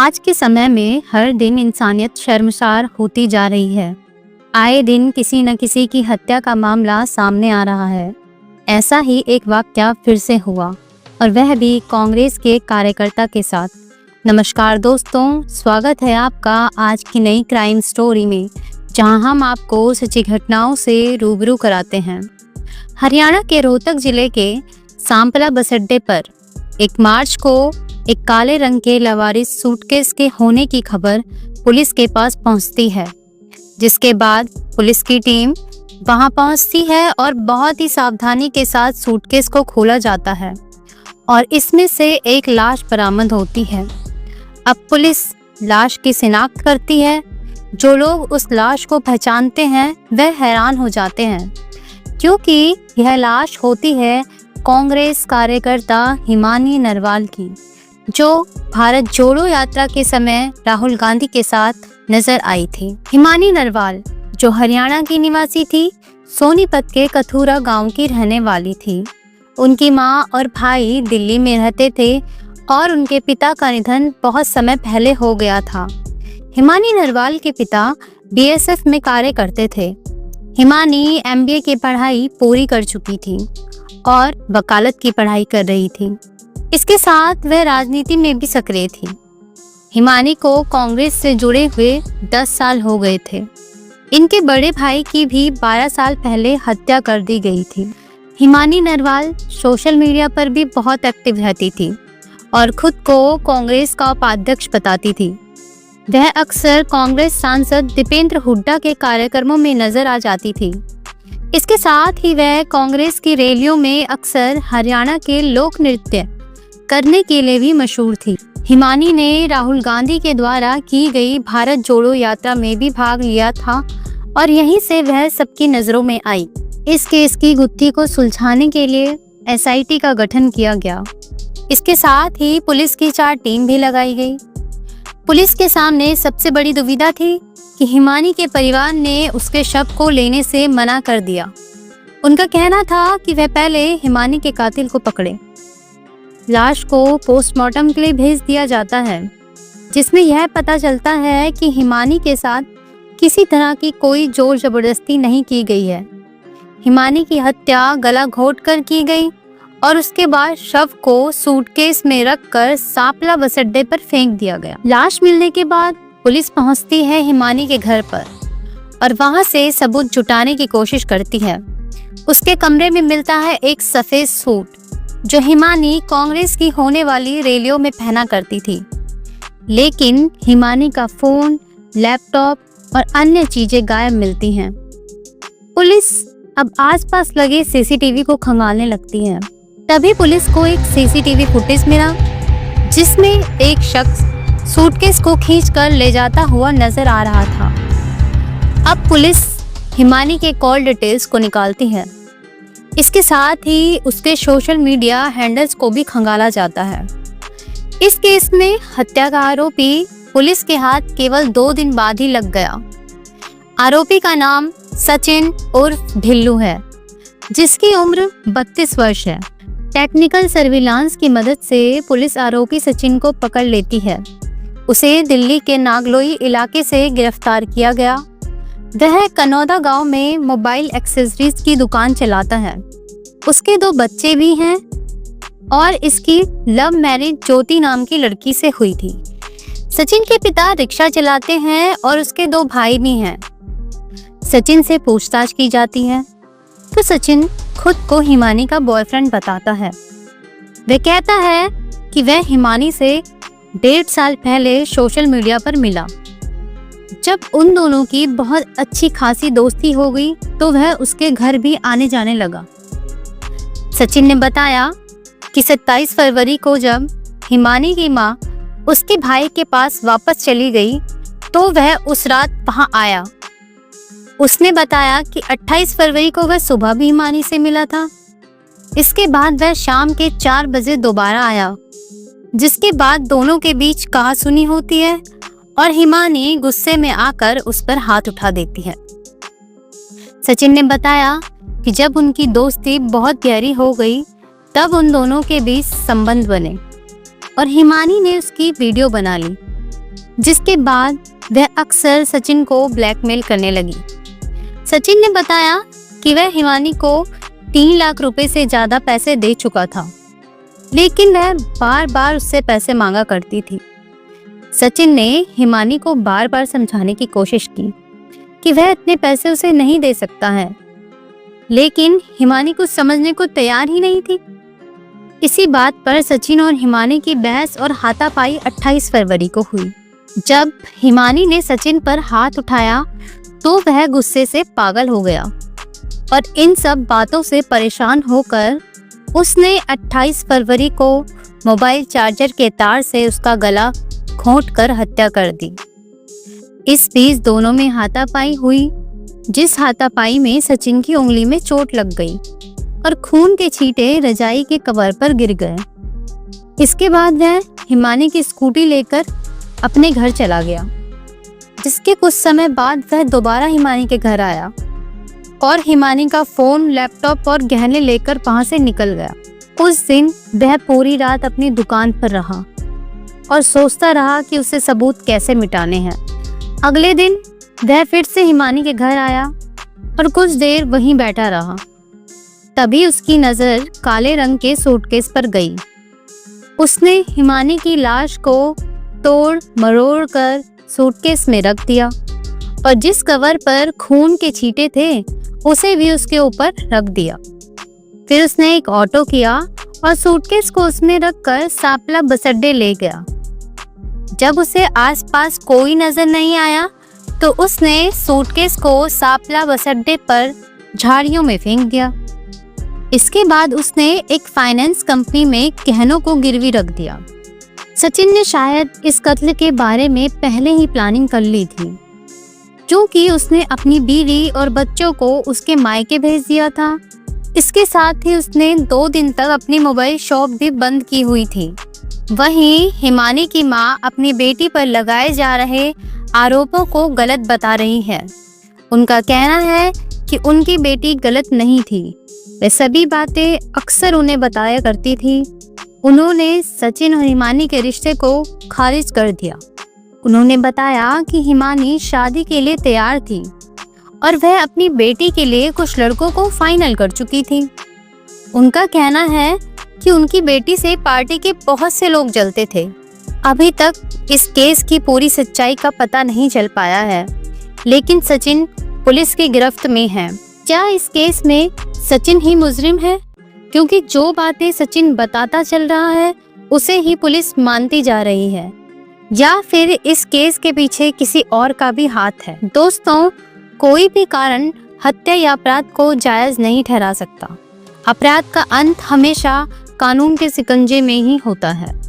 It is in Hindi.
आज के समय में हर दिन इंसानियत शर्मसार होती जा रही है। आए दिन किसी न किसी की हत्या का मामला सामने आ रहा है। ऐसा ही एक वाकया फिर से हुआ और वह भी कांग्रेस के कार्यकर्ता के साथ। नमस्कार दोस्तों, स्वागत है आपका आज की नई क्राइम स्टोरी में, जहां हम आपको सच्ची घटनाओं से रूबरू कराते हैं। हरियाणा के रोहतक जिले के सांपला बस अड्डे पर 1 मार्च को एक काले रंग के लवारिस सूटकेस के होने की खबर पुलिस के पास पहुंचती है, जिसके बाद पुलिस की टीम वहां पहुंचती है और बहुत ही सावधानी के साथ सूटकेस को खोला जाता है और इसमें से एक लाश बरामद होती है। अब पुलिस लाश की शिनाख्त करती है। जो लोग उस लाश को पहचानते हैं वह हैरान हो जाते हैं, क्योंकि यह लाश होती है कांग्रेस कार्यकर्ता हिमानी नरवाल की, जो भारत जोड़ो यात्रा के समय राहुल गांधी के साथ नजर आई थी। हिमानी नरवाल, जो हरियाणा की निवासी थी, सोनीपत के कथूरा गांव की रहने वाली थी। उनकी मां और भाई दिल्ली में रहते थे और उनके पिता का निधन बहुत समय पहले हो गया था। हिमानी नरवाल के पिता बीएसएफ में कार्य करते थे। हिमानी एमबीए की पढ़ाई पूरी कर चुकी थी और वकालत की पढ़ाई कर रही थी। इसके साथ वह राजनीति में भी सक्रिय थी। हिमानी को कांग्रेस से जुड़े हुए 10 साल हो गए थे। इनके बड़े भाई की भी 12 साल पहले हत्या कर दी गई थी। हिमानी नरवाल सोशल मीडिया पर भी बहुत एक्टिव रहती थी और खुद को कांग्रेस का उपाध्यक्ष बताती थी। वह अक्सर कांग्रेस सांसद दीपेंद्र हुड्डा के कार्यक्रमों में नजर आ जाती थी। इसके साथ ही वह कांग्रेस की रैलियों में अक्सर हरियाणा के लोक नृत्य करने के लिए भी मशहूर थी। हिमानी ने राहुल गांधी के द्वारा की गई भारत जोड़ो यात्रा में भी भाग लिया था और यहीं से वह सबकी नजरों में आई। इस केस की गुत्थी को सुलझाने के लिए एसआईटी का गठन किया गया। इसके साथ ही पुलिस की 4 टीम भी लगाई गई। पुलिस के सामने सबसे बड़ी दुविधा थी कि हिमानी के परिवार ने उसके शव को लेने से मना कर दिया। उनका कहना था कि वह पहले हिमानी के कातिल को पकड़े। लाश को पोस्टमार्टम के लिए भेज दिया जाता है, जिसमें यह पता चलता है कि हिमानी के साथ किसी तरह की कोई जोर जबरदस्ती नहीं की गई है। हिमानी की हत्या गला घोंटकर की गई और उसके बाद शव को सूटकेस में रखकर सांपला बस अड्डे पर फेंक दिया गया। लाश मिलने के बाद पुलिस पहुंचती है हिमानी के घर पर और वहां से सबूत जुटाने की कोशिश करती है। उसके कमरे में मिलता है एक सफेद सूट, जो हिमानी कांग्रेस की होने वाली रैलियों में पहना करती थी। लेकिन हिमानी का फोन, लैपटॉप और अन्य चीजें गायब मिलती हैं। पुलिस अब आसपास लगे सीसीटीवी को खंगालने लगती है। तभी पुलिस को एक सीसीटीवी फुटेज मिला, जिसमें एक शख्स सूटकेस को खींचकर ले जाता हुआ नजर आ रहा था। अब पुलिस हिमानी के कॉल डिटेल्स को निकालती है। इसके साथ ही उसके सोशल मीडिया हैंडल्स को भी खंगाला जाता है। इस केस में हत्या का आरोपी पुलिस के हाथ केवल 2 दिन बाद ही लग गया। आरोपी का नाम सचिन उर्फ ढिल्लू है, जिसकी उम्र 32 वर्ष है। टेक्निकल सर्विलांस की मदद से पुलिस आरोपी सचिन को पकड़ लेती है। उसे दिल्ली के नागलोई इलाके से गिरफ्तार किया गया। वह कनौदा गांव में मोबाइल एक्सेसरीज की दुकान चलाता है। उसके 2 बच्चे भी हैं और इसकी लव मैरिज ज्योति नाम की लड़की से हुई थी। सचिन के पिता रिक्शा चलाते हैं और उसके 2 भाई भी हैं। सचिन से पूछताछ की जाती है तो सचिन खुद को हिमानी का बॉयफ्रेंड बताता है। वह कहता है कि वह हिमानी से 1.5 साल पहले सोशल मीडिया पर मिला। जब उन दोनों की बहुत अच्छी खासी दोस्ती हो गई तो वह उसके घर भी आने जाने लगा। सचिन ने बताया कि 27 फरवरी को जब हिमानी की मां उसके भाई के पास वापस चली गई तो वह उस रात वहां आया। उसने बताया कि 28 फरवरी को वह सुबह भी हिमानी से मिला था। इसके बाद वह शाम के 4 बजे दोबारा आया, जिसके बाद दोनों के बीच कहासुनी होती है और हिमानी गुस्से में आकर उस पर हाथ उठा देती है। सचिन ने बताया कि जब उनकी दोस्ती बहुत गहरी हो गई तब उन दोनों के बीच संबंध बने और हिमानी ने उसकी वीडियो बना ली। जिसके बाद वह अक्सर सचिन को ब्लैकमेल करने लगी। सचिन ने बताया कि वह हिमानी को 3 लाख रुपए से ज़्यादा पैसे दे चुका था, लेकिन वह बार बार उससे पैसे मांगा करती थी। सचिन ने हिमानी को बार बार समझाने की कोशिश की कि वह इतने पैसे उसे नहीं दे सकता है, लेकिन हिमानी कुछ समझने को तैयार ही नहीं थी। इसी बात पर सचिन और हिमानी की बहस और हाथापाई 28 फरवरी को हुई। जब हिमानी ने सचिन पर हाथ उठाया तो वह गुस्से से पागल हो गया और इन सब बातों से परेशान होकर उसने 28 फरवरी को मोबाइल चार्जर के तार से उसका गला घोंटकर हत्या कर दी। इस बीच दोनों में हाथापाई हुई, जिस हाथापाई में सचिन की उंगली में चोट लग गई और खून के छींटे रजाई के कवर पर गिर गए। इसके बाद वह हिमानी की स्कूटी लेकर अपने घर चला गया, जिसके कुछ समय बाद वह दोबारा हिमानी के घर आया और हिमानी का फोन, लैपटॉप और गहने लेकर वहां से निकल गया। उस दिन वह पूरी रात अपनी दुकान पर रहा और सोचता रहा कि उसे सबूत कैसे मिटाने हैं। अगले दिन वह फिर से हिमानी के घर आया और कुछ देर वहीं बैठा रहा। तभी उसकी नज़र काले रंग के सूटकेस पर गई। उसने हिमानी की लाश को तोड़ मरोड़ कर सूटकेस में रख दिया और जिस कवर पर खून के छींटे थे उसे भी उसके ऊपर रख दिया। फिर उसने एक ऑटो किया और सूटकेस को उसमें रखकर सापला बस अड्डे ले गया। जब उसे आसपास कोई नजर नहीं आया तो उसने सूटकेस को सापला बस अड्डे पर झाड़ियों में फेंक दिया। इसके बाद उसने एक फाइनेंस कंपनी में गहनों को गिरवी रख दिया। सचिन ने शायद इस कत्ल के बारे में पहले ही प्लानिंग कर ली थी, क्योंकि उसने अपनी बीवी और बच्चों को उसके मायके भेज दिया था। इसके साथ ही उसने 2 दिन तक अपनी मोबाइल शॉप भी बंद की हुई थी। वहीं हिमानी की मां अपनी बेटी पर लगाए जा रहे आरोपों को गलत बता रही है। उनका कहना है कि उनकी बेटी गलत नहीं थी, वह सभी बातें अक्सर उन्हें बताया करती थी। उन्होंने सचिन और हिमानी के रिश्ते को खारिज कर दिया। उन्होंने बताया कि हिमानी शादी के लिए तैयार थी और वह अपनी बेटी के लिए कुछ लड़कों को फाइनल कर चुकी थी। उनका कहना है कि उनकी बेटी से पार्टी के बहुत से लोग जलते थे। अभी तक इस केस की पूरी सच्चाई का पता नहीं चल पाया है, लेकिन सचिन पुलिस की गिरफ्त में है। क्या इस केस में सचिन ही मुजरिम है? क्योंकि जो बातें सचिन बताता चल रहा है उसे ही पुलिस मानती जा रही है, या फिर इस केस के पीछे किसी और का भी हाथ है? दोस्तों, कोई भी कारण हत्या या अपराध को जायज नहीं ठहरा सकता। अपराध का अंत हमेशा कानून के शिकंजे में ही होता है।